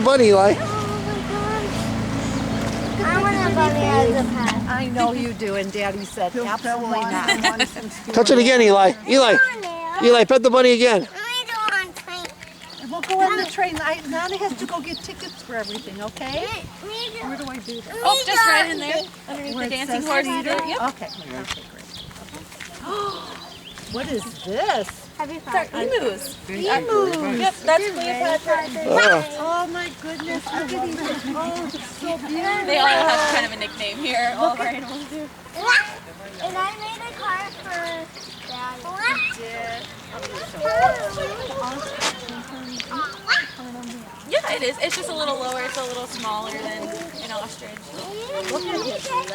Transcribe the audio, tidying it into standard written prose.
bunny, Eli. I want a bunny as a pet. I know you do, and Daddy said absolutely not. Touch it again, Eli. Eli, pet the bunny again. We'll go on the train. Nana has to go get tickets for everything, okay? Where do I do that? Oh, just right in there, underneath the dancing horse. Yep. Okay. Okay, great. What is this? These are emus. Emus. Yep, that's Cleopatra. Oh my goodness, look at these. Oh, it's so beautiful. They all have kind of a nickname here. All of our animals do. And I made a car for Daddy. Yeah, it is. It's just a little lower. It's a little smaller than an ostrich. Look at his